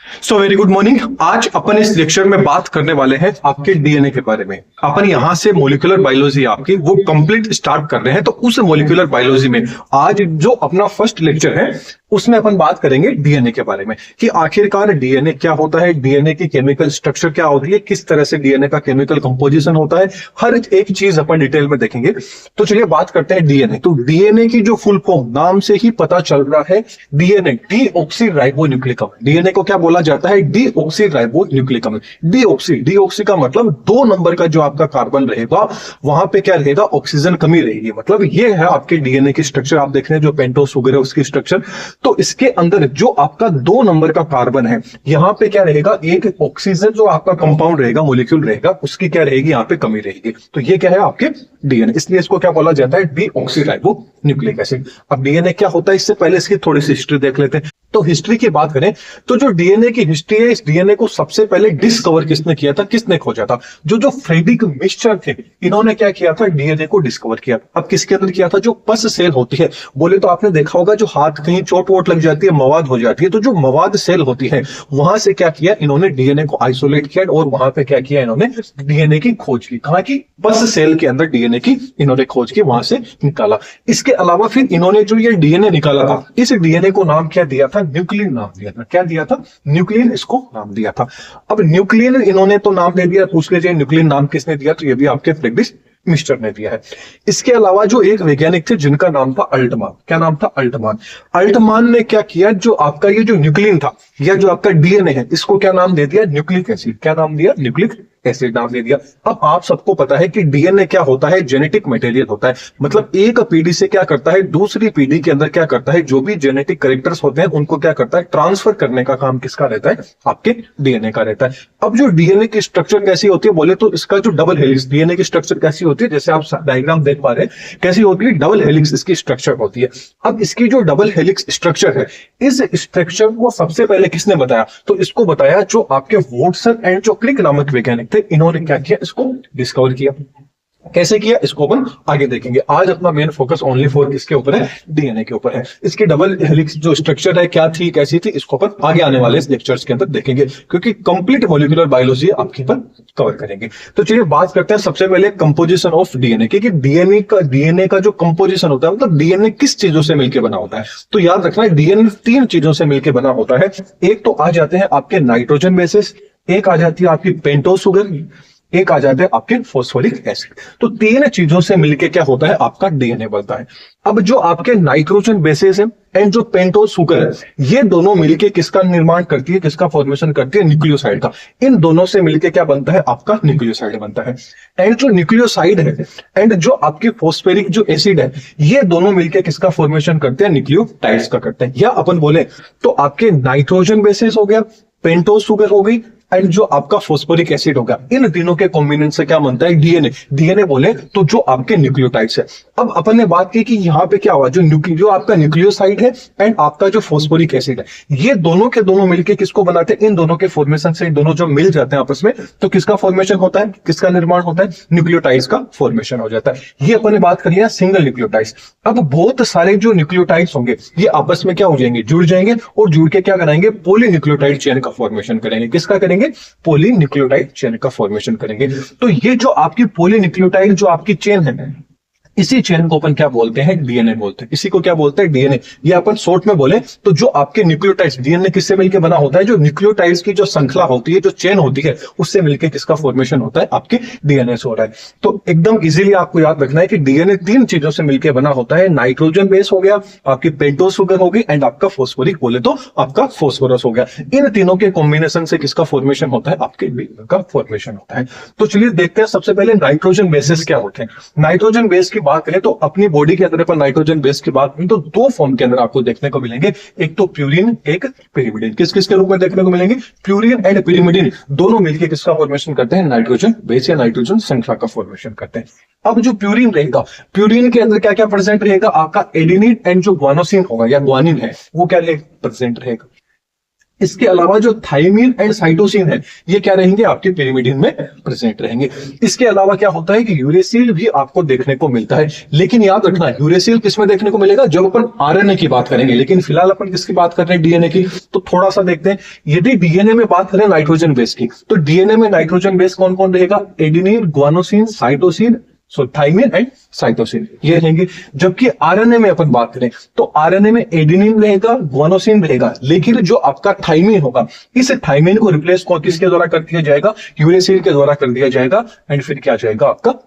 So very good morning. आज अपन इस lecture में बात करने वाले हैं आपके डीएनए के बारे में। अपन यहां से मोलिकुलर बायोलॉजी आपकी वो कंप्लीट स्टार्ट कर रहे हैं। तो उस मोलिकुलर बायोलॉजी में आज जो अपना फर्स्ट लेक्चर है उसमें अपन बात करेंगे डीएनए के बारे में कि आखिरकार डीएनए क्या होता है, डीएनए की केमिकल स्ट्रक्चर क्या होती है, किस तरह से डीएनए का केमिकल कंपोजिशन होता है, हर एक चीज अपन डिटेल में देखेंगे। तो चलिए बात करते हैं डीएनए। तो डीएनए की जो फुल फॉर्म नाम से ही पता चल रहा है, डीएनए डीऑक्सीराइबोन्यूक्लिक। डीएनए को क्या बोला जाता है? डीऑक्सीराइबोन्यूक्लिक। डीऑक्सी का मतलब 2 नंबर का जो आपका कार्बन रहेगा वहां पे क्या रहेगा? ऑक्सीजन कमी रहेगी। मतलब ये है आपके डीएनए की स्ट्रक्चर। आप देख रहे हैं जो पेंटोस वगैरह उसकी स्ट्रक्चर। तो इसके अंदर जो आपका 2 नंबर का कार्बन है, यहां पे क्या रहेगा? एक ऑक्सीजन जो आपका कंपाउंड रहेगा, मॉलिक्यूल रहेगा, उसकी क्या रहेगी? यहां पे कमी रहेगी। तो ये क्या है? आपके डीएनए। इसलिए इसको क्या बोला जाता है? Deoxyribonucleic acid. अब डीएनए क्या होता है, इससे पहले इसकी थोड़ी सी हिस्ट्री देख लेते हैं। तो हिस्ट्री की बात करें तो जो डीएनए की हिस्ट्री है, इस डीएनए को सबसे पहले डिस्कवर किसने किया था, किसने खोजा था? जो फ्रेडरिक मिक्सचर थे, इन्होंने क्या किया था? डीएनए को डिस्कवर किया। अब किसके अंदर किया था? जो पस सेल होती है, बोले तो आपने देखा होगा जो हाथ कहीं चोट वोट लग जाती है, मवाद हो जाती है, तो जो मवाद सेल होती है वहां से क्या किया इन्होंने? डीएनए को आइसोलेट किया और वहां पे क्या किया इन्होंने? डीएनए की खोज की। कहा कि पस सेल के अंदर डीएनए की इन्होंने खोज की, वहां से निकाला। इसके अलावा फिर इन्होंने जो ये डीएनए निकाला था, इस डीएनए को नाम क्या दिया था? न्यूक्लियन नाम दिया था। क्या दिया था? न्यूक्लियन इसको नाम दिया था। अब न्यूक्लियन इन्होंने तो नाम दे दिया, पूछ लीजिए न्यूक्लियन नाम किसने दिया? तो ये भी आपके फ्रेडरिक मिक्सचर ने दिया है। इसके अलावा जो एक वैज्ञानिक थे जिनका नाम था अल्टमान। क्या नाम था? अल्टमान। अल्टमान ने क्या किया? जो आपका ये जो न्यूक्लियन था या जो आपका डीएनए है, इसको क्या नाम दे दिया? Nucleic acid. क्या नाम दिया? न्यूक्लिक एसिड नाम दे दिया। अब आप सबको पता है कि डीएनए क्या होता है? जेनेटिक मटेरियल होता है। मतलब एक पीढ़ी से क्या करता है, दूसरी पीढ़ी के अंदर क्या करता है, जो भी जेनेटिक कैरेक्टर्स होते हैं उनको क्या करता है? ट्रांसफर करने का काम किसका रहता है? आपके डीएनए का रहता है। अब जो डीएनए की स्ट्रक्चर कैसी होती है, बोले तो इसका जो डबल हेलिक्स, डीएनए की स्ट्रक्चर कैसी होती है, जैसे आप डायग्राम देख पा रहे हैं कैसी होती है? डबल हेलिक्स इसकी स्ट्रक्चर होती है। अब इसकी जो डबल हेलिक्स स्ट्रक्चर है, इस स्ट्रक्चर को सबसे पहले किसने बताया? तो इसको बताया जो आपके वॉटसन एंड जो क्रिक नामक वैज्ञानिक थे, इन्होंने क्या किया? इसको डिस्कवर किया। कैसे किया इसको अपन आगे देखेंगे। आज अपना मेन फोकस ओनली फॉर किसके ऊपर है? डीएनए के ऊपर है। इसकी डबल हेलिक्स जो स्ट्रक्चर है क्या थी, कैसी थी, इसको अपन आगे आने वाले लेक्चर्स के अंदर देखेंगे, क्योंकि कंप्लीट मॉलिक्यूलर बायोलॉजी आपके पर कवर करेंगे। तो चलिए बात करते हैं सबसे पहले कंपोजिशन ऑफ डीएनए की, कि डीएनए का जो कंपोजिशन होता है, मतलब डीएनए किस चीजों से मिलकर बना होता है। तो याद रखना है डीएनए 3 चीजों से मिलकर बना होता है। एक तो आ जाते हैं आपके नाइट्रोजन बेसिस, एक आ जाती है आपकी पेंटोस शुगर, एक आ जाते हैं आपके फॉस्फोरिक एसिड। तो 3 चीजों से मिलके क्या होता है? आपका डीएनए बनता है। अब जो आपके नाइट्रोजन बेसिस है एंड जो पेंटोस शुगर है, ये दोनों मिलके किसका निर्माण करती है, किसका फॉर्मेशन करती है? न्यूक्लियोसाइड का। इन दोनों से मिलके क्या बनता है? आपका न्यूक्लियोसाइड बनता है। एंड जो न्यूक्लियोसाइड है एंड जो आपकी फॉस्फेरिक जो एसिड है, ये दोनों मिलके किसका फॉर्मेशन करते हैं? न्यूक्लियोटाइड्स का करते हैं। या अपन बोले तो आपके नाइट्रोजन बेसिस हो गया, पेंटोस शुगर हो गई एंड जो आपका फॉस्फोरिक एसिड होगा, इन तीनों के कॉम्बिनेशन से क्या बनता है? डीएनए। डीएनए बोले तो जो आपके न्यूक्लियोटाइड्स है। अब अपन ने बात की कि यहां पे क्या हुआ, जो आपका न्यूक्लियोसाइड है एंड आपका जो फॉस्फोरिक एसिड है, ये दोनों के दोनों मिलके किसको बनाते हैं? इन दोनों के फॉर्मेशन से दोनों जो मिल जाते हैं आपस में, तो किसका फॉर्मेशन होता है, किसका निर्माण होता है? न्यूक्लियोटाइड्स का फॉर्मेशन हो जाता है। ये अपन ने बात करी है सिंगल न्यूक्लियोटाइड्स। अब बहुत सारे जो न्यूक्लियोटाइड्स होंगे ये आपस में क्या हो जाएंगे? जुड़ जाएंगे और जुड़ के क्या कराएंगे? पॉलीन्यूक्लियोटाइड चेन का फॉर्मेशन करेंगे। किसका करेंगे? पॉलीन्यूक्लियोटाइड चेन का फॉर्मेशन करेंगे। तो ये जो आपकी पॉलीन्यूक्लियोटाइड जो आपकी चेन है, इसी चेन को अपन क्या बोलते हैं? डीएनए बोलते हैं। इसी को क्या बोलते हैं? डीएनए। ये अपन शॉर्ट में बोले तो जो आपके न्यूक्लियोटाइड्स, डीएनए किससे मिलकर बना होता है? जो न्यूक्लियोटाइड्स की जो श्रृंखला होती है, जो चेन होती है, उससे मिलकर किसका फॉर्मेशन होता है? आपके डीएनए से हो रहा है। तो एकदम इजीली आपको याद रखना है कि डीएनए 3 चीजों से मिलकर बना होता है। नाइट्रोजन बेस हो गया, आपकी पेंटोस शुगर होगी एंड आपका फॉस्फोरिक बोले तो आपका फॉस्फोरस हो गया। इन तीनों के कॉम्बिनेशन से किसका फॉर्मेशन होता है? आपके डीएनए का फॉर्मेशन होता है। तो चलिए देखते हैं सबसे पहले नाइट्रोजन बेसिस क्या होते हैं। नाइट्रोजन बेस की बात करें तो अपनी बॉडी के अंदर पर नाइट्रोजन बेस की बात करें तो 2 फॉर्म के अंदर आपको देखने को मिलेंगे, एक तो प्यूरिन, एक पिरिमिडिन। किस किस के रूप में देखने को मिलेंगे? प्यूरिन एंड पिरिमिडिन दोनों मिलकर किसका फॉर्मेशन करते हैं? नाइट्रोजन बेस या नाइट्रोजन श्रृंखला का फॉर्मेशन करते हैं। अब जो प्यूरिन रहेगा, प्यूरिन के अंदर क्या क्या प्रेजेंट रहेगा? आपका एडेनिन एंड जो ग्वानोसिन होगा या ग्वानिन है, वो क्या प्रेजेंट रहेगा? इसके अलावा जो थाइमिन एंड साइटोसिन है ये क्या रहेंगे, आपके पिरिमिडिन में प्रेजेंट रहेंगे। इसके अलावा क्या होता है कि यूरेसिल भी आपको देखने को मिलता है, लेकिन याद रखना यूरेसिल किसमें देखने को मिलेगा, जब अपन आरएनए की बात करेंगे, लेकिन फिलहाल अपन किसकी बात कर रहे हैं, डीएनए की। तो थोड़ा सा देखते हैं, यदि डीएनए में बात करें नाइट्रोजन बेस की, तो डीएनए में नाइट्रोजन बेस कौन कौन रहेगा, adenine, guanosine, cytosine, thymine and cytosine ये रहेंगे। जबकि आरएनए में अपन बात करें तो आरएनए में एडेनिन रहेगा, ग्वानोसिन रहेगा, लेकिन जो आपका थाइमिन होगा, इस थाइमिन को रिप्लेस किसके द्वारा कर दिया जाएगा, यूरेसिल के द्वारा कर दिया जाएगा, एंड फिर क्या जाएगा आपका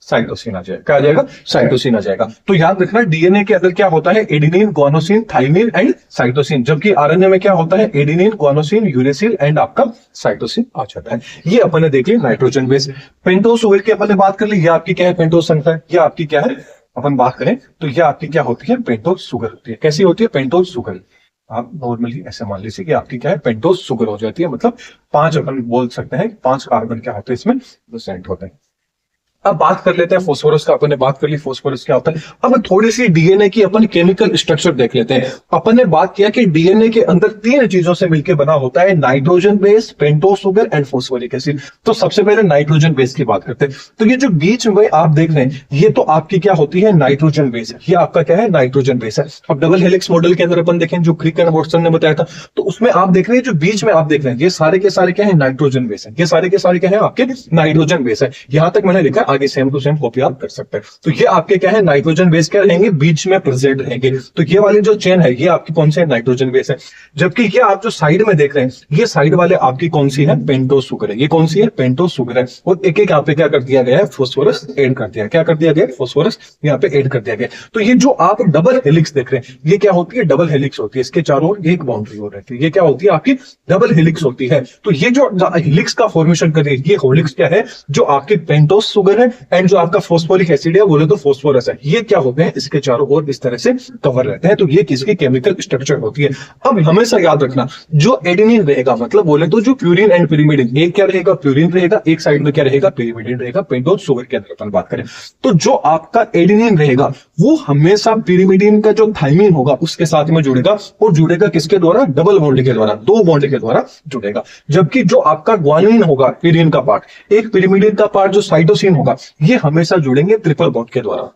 साइटोसिन आ जाएगा। क्या आ जाएगा, साइटोसिन आ जाएगा। तो याद रखना डीएनए के अंदर क्या होता है, adenine, guanosine, thymine and cytosine, जबकि आरएनए में क्या होता है, एडेनिन, ग्वानोसिन, यूरेसिल एंड आपका साइटोसिन आ जाता है। ये अपन ने देख ली नाइट्रोजन बेस। पेंटोस शुगर की अपन ने बात कर ली, ये आपकी क्या है, पेंटोस संख्या है। ये आपकी क्या है, अपन बात करें तो ये आपकी क्या होती है, पेंटोस शुगर होती है। कैसी होती है, पेंटोस शुगर। आप नॉर्मली ऐसे मान लीजिए कि आपकी क्या है, पेंटोस शुगर हो जाती है, मतलब 5 अपन बोल सकते हैं, 5 कार्बन क्या होते हैं इसमें प्रेजेंट होते हैं। अब बात कर लेते हैं फोस्फोरस का, अपन ने बात कर ली फोस्फोरस क्या होता है। अब थोड़ी सी डीएनए की अपन केमिकल स्ट्रक्चर देख लेते हैं। अपन ने बात किया कि डीएनए के अंदर 3 चीजों से मिलकर बना होता है, nitrogen base, pentose sugar and phosphoric acid. तो सबसे पहले नाइट्रोजन बेस की बात करते हैं। तो ये जो बीच में आप देख रहे हैं, ये तो आपकी क्या होती है, नाइट्रोजन बेस है। ये आपका क्या है, नाइट्रोजन बेस है। अब डबल हेलिक्स मॉडल के अंदर अपन देखें, जो क्रिक एंड वॉटसन ने बताया था, तो उसमें आप देख रहे हैं जो बीच में आप देख रहे हैं, ये सारे के सारे क्या है, नाइट्रोजन बेस है। ये सारे के सारे क्या है, आपके नाइट्रोजन बेस है। यहां तक मैंने लिखा, आगे सेम टू सेम कॉपी आप कर सकते हैं। तो ये आपके क्या है, नाइट्रोजन बेस क्या रहेंगे, बीच में प्रेजेंट रहेंगे। तो ये वाली जो चेन है, ये आपकी कौन सी है, नाइट्रोजन बेस है। जबकि ये आप जो साइड में देख रहे हैं, ये साइड वाले आपकी कौन सी है, पेंटोस शुगर है। ये कौन सी है, पेंटोस शुगर है। और एक एक यहाँ पे क्या कर दिया गया है, फोस्फोरस ऐड कर दिया। क्या कर दिया गया, फोस्फोरस यहाँ पे ऐड कर दिया गया। तो ये जो आप डबल हेलिक्स देख रहे हैं, ये क्या होती है, डबल हेलिक्स होती है। इसके चारों ओर एक बाउंड्री हो रहती है, ये क्या होती है, आपकी डबल हेलिक्स होती है। तो ये जो हेलिक्स का फॉर्मेशन कर रही है, ये हेलिक्स क्या है, जो आपके पेंटोस शुगर है एंड जो आपका फोस्फोरिक एसिड है, बोले तो फोस्फोरस है, ये क्या होते हैं, इसके चारों ओर इस तरह से कवर रहते हैं। तो ये किसकी केमिकल स्ट्रक्चर होती है। अब हमेशा याद रखना, जो एडेनिन रहेगा, मतलब बोले तो जो प्यूरिन एंड पिरिमिडिन, एक क्या रहेगा, प्यूरिन रहेगा, एक साइड में क्या रहेगा, पिरिमिडिन रहेगा। पेंटोस शुगर के अंदर अपन बात करें तो जो आपका एडेनिन रहेगा, वो हमेशा पिरिमिडिन का जो थाइमिन होगा उसके साथ में जुड़ेगा, और जुड़ेगा किसके द्वारा, डबल बॉन्ड के द्वारा, 2 बॉन्ड के द्वारा जुड़ेगा। जबकि जो आपका ग्वानिन होगा, पिरिन का पार्ट, एक पिरिमिडिन का पार्ट जो साइटोसिन होगा, ये हमेशा जुड़ेंगे ट्रिपल बॉन्ड के द्वारा।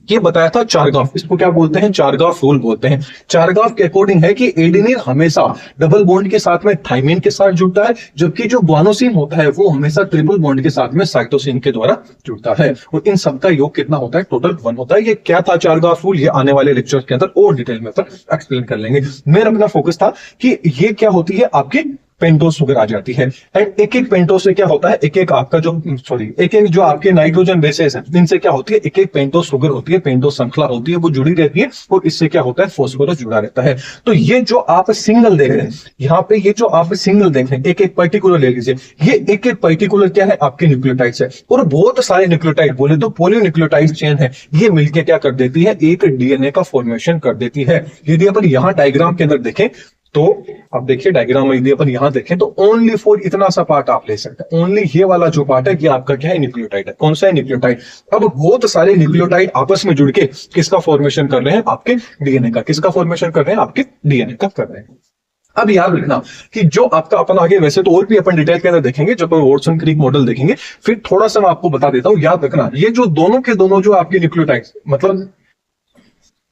ये बताया था चारगाफ, इसको क्या बोलते हैं, चारगाफ रूल बोलते हैं। चारगाफ के अकॉर्डिंग है कि एडेनिन हमेशा डबल बॉन्ड के साथ में थाइमिन के साथ जुड़ता है, जबकि जो ग्वानोसिन होता है वो हमेशा ट्रिपल बॉन्ड के साथ में साइटोसिन के द्वारा जुड़ता है। और इन सबका योग कितना होता है, टोटल 1 होता है। ये क्या था चारगाफ रूल, ये आने वाले लेक्चर के अंदर और डिटेल में एक्सप्लेन कर लेंगे। मेरा अपना फोकस था कि ये क्या होती है, आपकी पेंटोस शुगर आ जाती है। एंड एक एक पेंटोस से क्या होता है, एक एक आपका जो एक एक जो आपके नाइट्रोजन बेसेस है, इनसे क्या होती है, एक एक पेंटोस शुगर होती है, पेंटोस श्रृंखला होती है, वो जुड़ी रहती है, और इससे क्या होता है, फोस्फोरस जुड़ा रहता है। तो ये जो आप सिंगल देख रहे हैं यहाँ पे, ये जो आप सिंगल देख रहे हैं, एक एक पर्टिकुलर ले लीजिए, ये एक एक पर्टिकुलर क्या है, आपके न्यूक्लियोटाइड्स है। और बहुत सारे न्यूक्लियोटाइड, बोले तो पॉलीन्यूक्लियोटाइड चेन है, ये मिलकर क्या कर देती है, एक डीएनए का फॉर्मेशन कर देती है। यदि अपन यहाँ डायग्राम के अंदर देखें तो अब देखिए डायग्राम में यदि अपन यहां देखें तो ओनली फॉर इतना सा पार्ट आप ले सकते हैं, ओनली ये वाला जो पार्ट है ये आपका क्या है, न्यूक्लियोटाइड है। कौन सा है, न्यूक्लियोटाइड। अब बहुत सारे न्यूक्लियोटाइड आपस में जुड़ के किसका फॉर्मेशन कर रहे हैं, आपके डीएनए का। किसका फॉर्मेशन कर रहे हैं, आपके डीएनए का कर रहे हैं। अब याद रखना कि जो आपका अपन आगे वैसे तो और भी अपन डिटेल के अंदर देखेंगे, जब अपन वॉटसन क्रिक मॉडल देखेंगे, फिर थोड़ा सा मैं आपको बता देता हूं। याद रखना ये जो दोनों के दोनों जो आपके न्यूक्लियोटाइड, मतलब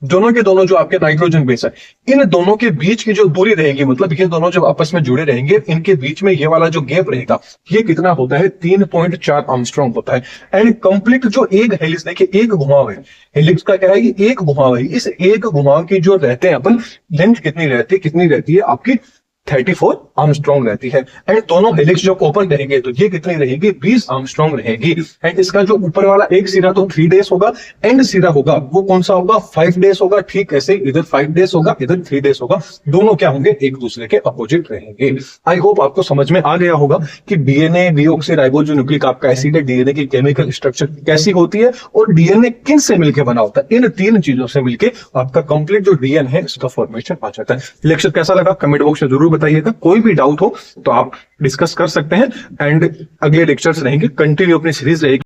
दोनों के दोनों जो आपके नाइट्रोजन बेस है, इन दोनों के बीच की जो दूरी रहेगी, मतलब ये दोनों जब आपस में जुड़े रहेंगे, इनके बीच में ये वाला जो गैप रहेगा, ये कितना होता है, 3.4 आर्मस्ट्रॉन्ग होता है। एंड कंप्लीट जो एक हेलिक्स, देखिए एक घुमाव है, हेलिक्स का क्या है, ये एक घुमाव है। इस एक घुमाव की जो रहते हैं अपन, लेंथ कितनी रहती है आपकी, 34 आर्मस्ट्रॉन्ग रहती है। एंड दोनों हेलिक्स जो ओपन रहेंगे तो ये कितनी रहेगी, 20 आर्मस्ट्रॉन्ग रहेगी। एंड इसका जो ऊपर वाला एक सिरा तो 3 डेज होगा, एंड सिरा होगा वो कौन सा होगा, 5 डेज होगा। ठीक ऐसे इधर 5 डेज होगा, इधर 3 डेज होगा, दोनों क्या होंगे, एक दूसरे के अपोजिट रहेंगे। आई होप आपको समझ में आ गया होगा कि डीएनए डीऑक्सीराइबोन्यूक्लिक आपका एसिड है, डीएनए की केमिकल स्ट्रक्चर कैसी होती है, और डीएनए किन से मिलकर बना होता है, इन 3 चीजों से मिलकर आपका कंप्लीट जो डीएनए है इसका फॉर्मेशन आ जाता है। लेक्चर कैसा लगा कमेंट बॉक्स में जरूर बताइएगा। कोई भी डाउट हो तो आप डिस्कस कर सकते हैं। एंड अगले लेक्चर्स रहेंगे, कंटिन्यू अपनी सीरीज रहेगी।